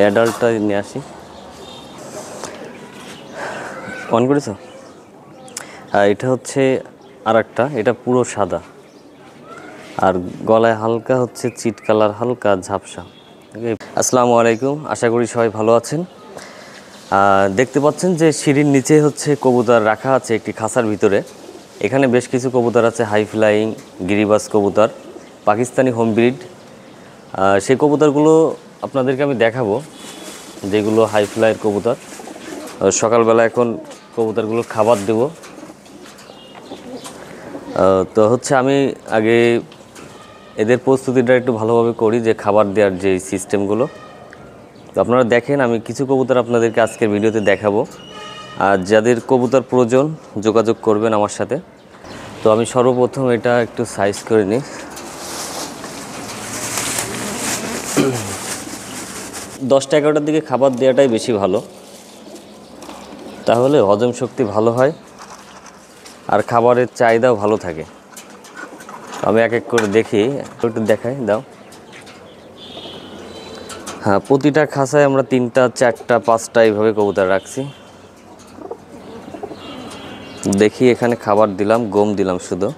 অ্যাডাল্টটা নিয়ে আসি। অন করেছ? এটা হচ্ছে আরেকটা, এটা পুরো সাদা আর গলায় হালকা হচ্ছে চিট কালার, হালকা ঝাপসা। আসসালামু আলাইকুম, আশা করি সবাই ভালো আছেন। দেখতে পাচ্ছেন যে সিঁড়ির নিচে হচ্ছে কবুতর রাখা আছে একটি খাঁচার ভিতরে। এখানে বেশ কিছু কবুতর আছে, হাই ফ্লাইং গিরিবাজ কবুতর, পাকিস্তানি হোম ব্রিড। সেই কবুতরগুলো আপনাদেরকে আমি দেখাবো, যেগুলো হাই ফ্লাইয়ের কবুতর। সকালবেলা এখন কবুতরগুলো খাবার দেব। তো হচ্ছে আমি আগে এদের প্রস্তুতিটা একটু ভালোভাবে করি, যে খাবার দেওয়ার যে সিস্টেমগুলো। তো আপনারা দেখেন, আমি কিছু কবুতর আপনাদেরকে আজকের ভিডিওতে দেখাবো। আর যাদের কবুতর প্রয়োজন যোগাযোগ করবেন আমার সাথে। তো আমি সর্বপ্রথম এটা একটু সাইজ করে নিই। 10-11টার দিকে খাবার দেওয়াটাই বেশি ভালো, তাহলে হজম শক্তি ভালো হয় আর খাবারের চাহিদাও ভালো থাকে। আমি এক এক করে দেখি, একটু দেখাই দাও। হ্যাঁ, প্রতিটা খাঁচায় আমরা 3টা 4টা 5টা এইভাবে কবুতর রাখছি। দেখি, এখানে খাবার দিলাম, গম দিলাম শুধু।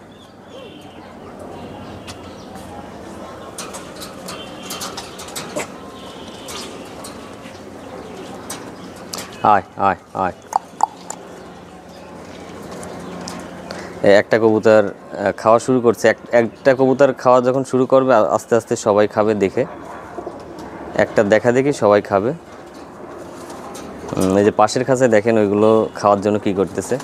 আয় আয় আয়। একটা কবুতর খাওয়া শুরু করছে। একটা কবুতর খাওয়া যখন শুরু করবে আস্তে আস্তে সবাই খাবে, দেখে একটা দেখা দেখি সবাই খাবে। এই যে পাশের খাঁচায় দেখেন ওইগুলো খাওয়ার জন্য কি করতেছে।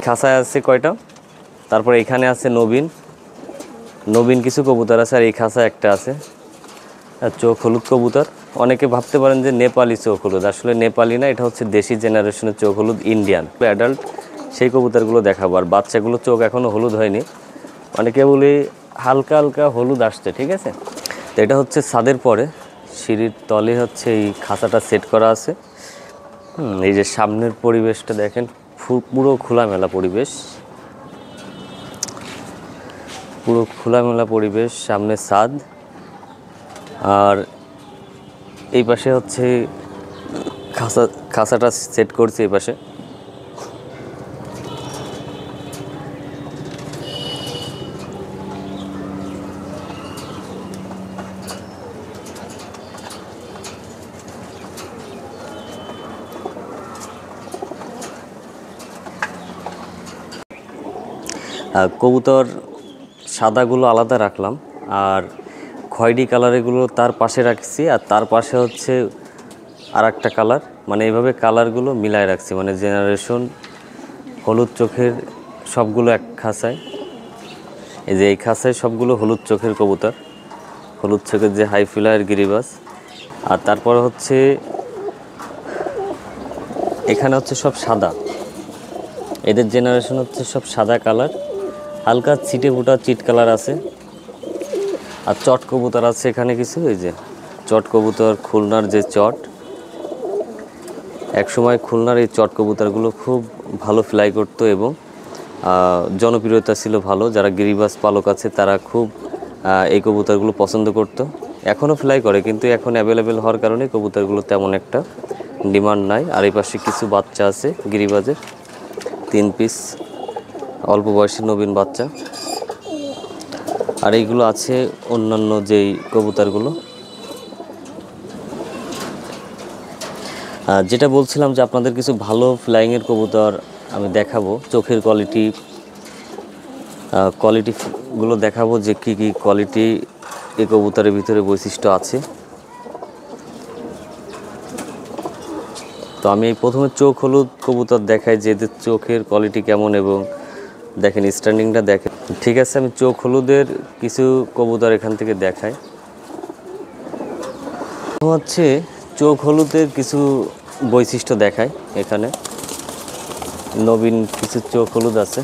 খাঁচায় আছে কয়টা, তারপরে এখানে আছে নবীন কিছু কবুতর আছে, আর এই খাঁচায় একটা আছে চোখ হলুদ কবুতর। অনেকে ভাবতে পারেন যে নেপালি চোখ হলুদ, আসলে নেপালি না, এটা হচ্ছে দেশি জেনারেশনের চোখ হলুদ, ইন্ডিয়ান অ্যাডাল্ট। সেই কবুতরগুলো দেখাবো। আর বাচ্চাগুলো চোখ এখনও হলুদ হয়নি, অনেকে বলি হালকা হালকা হলুদ আসছে, ঠিক আছে। তো এটা হচ্ছে ছাদের পরে সিঁড়ির তলে হচ্ছে এই খাঁচাটা সেট করা আছে। এই যে সামনের পরিবেশটা দেখেন, পুরো খোলামেলা পরিবেশ, পুরো খোলামেলা পরিবেশ। সামনে ছাদ, আর এই পাশে হচ্ছে খাঁচাটা সেট করছে এই পাশে। কবুতর সাদাগুলো আলাদা রাখলাম, আর খয়েরি কালারেরগুলো তার পাশে রাখছি, আর তার পাশে হচ্ছে আর একটা কালার, মানে এইভাবে কালারগুলো মিলায় রাখছি। মানে জেনারেশন হলুদ চোখের সবগুলো এক খাঁচায়। এই যে এই খাঁচায় সবগুলো হলুদ চোখের কবুতর, হলুদ চোখের যে হাই ফ্লাইয়ের গিরিবাজ। আর তারপরে হচ্ছে এখানে হচ্ছে সব সাদা, এদের জেনারেশন হচ্ছে সব সাদা কালার, হালকা ছিটে ফুটা চিট কালার আছে। আর চট কবুতর আছে এখানে কিছু। এই যে চট কবুতর, খুলনার যে চট, একসময় খুলনার এই চট কবুতরগুলো খুব ভালো ফ্লাই করতো এবং জনপ্রিয়তা ছিল ভালো। যারা গিরিবাজ পালক আছে তারা খুব এই কবুতরগুলো পছন্দ করতো। এখনও ফ্লাই করে, কিন্তু এখন অ্যাভেলেবেল হওয়ার কারণে কবুতরগুলো তেমন একটা ডিমান্ড নাই। আর এই পাশে কিছু বাচ্চা আছে গিরিবাজের, 3 পিস অল্প বয়সী নবীন বাচ্চা। আর এইগুলো আছে অন্যান্য যেই কবুতরগুলো। যেটা বলছিলাম যে আপনাদের কিছু ভালো ফ্লাইংয়ের কবুতর আমি দেখাবো, চোখের কোয়ালিটিগুলো দেখাবো, যে কী কী কোয়ালিটি এই কবুতরের ভিতরে বৈশিষ্ট্য আছে। তো আমি প্রথমে চোখ হলুদ কবুতর দেখাই, যে এদের চোখের কোয়ালিটি কেমন, এবং দেখেন স্ট্যান্ডিংটা দেখেন। ঠিক আছে, আমি চোখ হলুদের কিছু কবুতর এখান থেকে দেখাই। হচ্ছে চোখ হলুদের কিছু বৈশিষ্ট্য দেখায়। এখানে নবীন কিছু চোখ হলুদ আছে,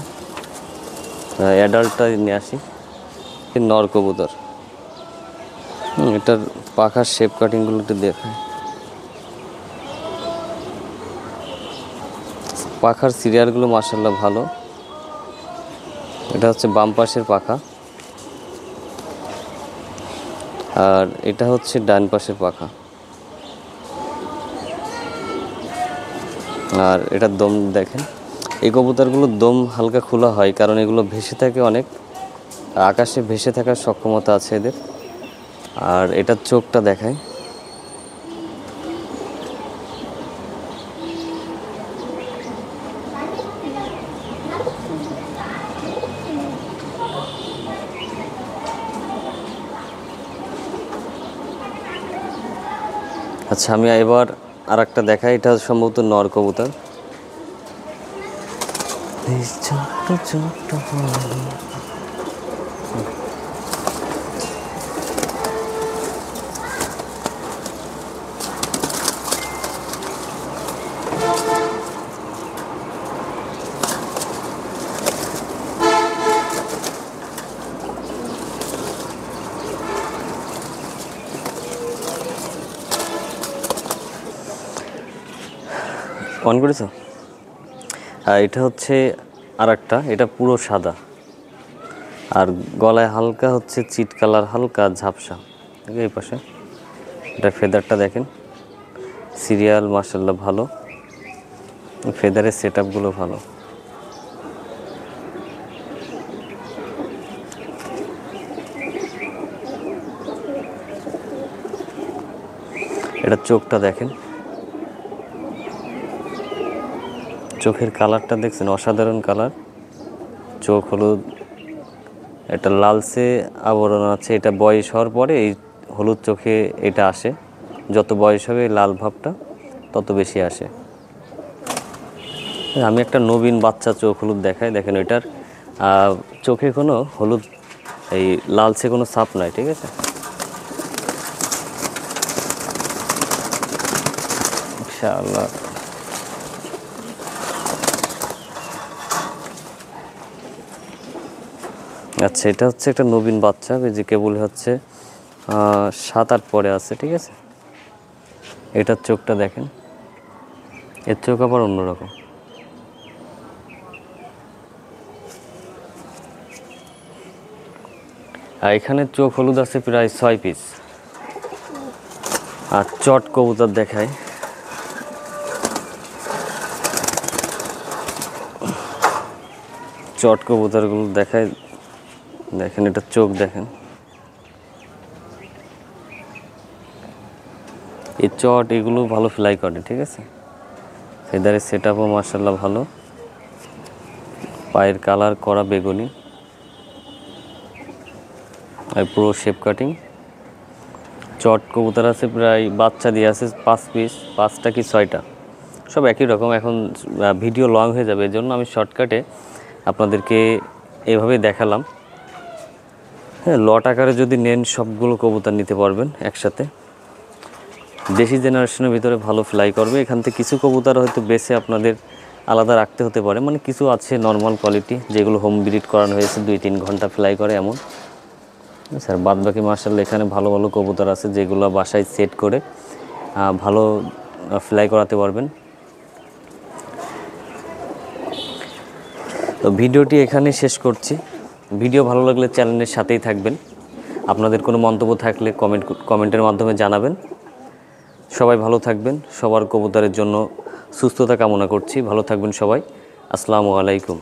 অ্যাডাল্টটা নিয়ে আসি। নর কবুতর, এটার পাখার শেপ কাটিংগুলো একটু দেখায়। পাখার সিরিয়ালগুলো মাশাআল্লাহ ভালো। এটা হচ্ছে বাম পাশের পাখা, আর এটা হচ্ছে ডান পাশের পাখা। আর এটার দম দেখেন, এই কবুতরগুলোর দম হালকা খোলা হয় কারণ এগুলো ভেসে থাকে, অনেক আকাশে ভেসে থাকার সক্ষমতা আছে এদের। আর এটার চোখটা দেখায়, আচ্ছা আমি এবার আর একটা দেখাই, এটা সম্ভবত নর কবুতর। অন করেছো? এটা হচ্ছে আর একটা, এটা পুরো সাদা আর গলায় হালকা হচ্ছে চিট কালার, হালকা ঝাপসা। এই পাশে এটা ফেদারটা দেখেন, সিরিয়াল মাশাআল্লাহ ভালো, ফেদারের সেট আপগুলো ভালো। এটা চোখটা দেখেন, চোখের কালারটা দেখছেন, অসাধারণ কালার। চোখ হলুদ, এটা লালচে আবরণ আছে। এটা বয়স হওয়ার পরে এই হলুদ চোখে এটা আসে, যত বয়স হবে লাল ভাবটা তত বেশি আসে। আমি একটা নবীন বাচ্চা চোখ হলুদ দেখাই, দেখেন এটার চোখে কোনো হলুদ এই লালচে কোনো ছাপ নাই, ঠিক আছে। ইনশাআল্লাহ। আচ্ছা এটা হচ্ছে একটা নবীন বাচ্চা, যে কেবল হচ্ছে 7-8 পরে আছে, ঠিক আছে। এটার চোখটা দেখেন, এর চোখ আবার অন্যরকম। আর এখানে চোখ হলুদ আছে প্রায় 6 পিস। আর চট কবুতর দেখায়, চট কবুতরগুলো দেখায়, দেখেন এটা চোখ দেখেন, এই চট এগুলো ভালো ফ্লাই করে, ঠিক আছে। ফেদারের সেট আপও মার্শাল্লাহ ভালো, পায়ের কালার করা বেগুনি, আর পুরো শেপ কাটিং। চট কবুতর আছে প্রায়, বাচ্চা দিয়ে আছে 5 পিস, 5টা কি 6টা, সব একই রকম। এখন ভিডিও লং হয়ে যাবে, এর জন্য আমি শর্টকাটে আপনাদেরকে এভাবেই দেখালাম। হ্যাঁ, লট আকারে যদি নেন সবগুলো কবুতর নিতে পারবেন একসাথে। দেশি জেনারেশনের ভিতরে ভালো ফ্লাই করবে। এখান থেকে কিছু কবুতর হয়তো বেছে আপনাদের আলাদা রাখতে হতে পারে, মানে কিছু আছে নর্মাল কোয়ালিটি যেগুলো হোম ব্রিড করানো হয়েছে, 2-3 ঘন্টা ফ্লাই করে এমন। স্যার বাদ বাকি মার্শাল্লাহ এখানে ভালো ভালো কবুতর আছে যেগুলো বাসায় সেট করে ভালো ফ্লাই করাতে পারবেন। তো ভিডিওটি এখানে শেষ করছি। ভিডিও ভালো লাগলে চ্যানেলের সাথেই থাকবেন। আপনাদের কোনো মন্তব্য থাকলে কমেন্টের মাধ্যমে জানাবেন। সবাই ভালো থাকবেন, সবার কবুতরের জন্য সুস্থতা কামনা করছি। ভালো থাকবেন সবাই। আসসালামু আলাইকুম।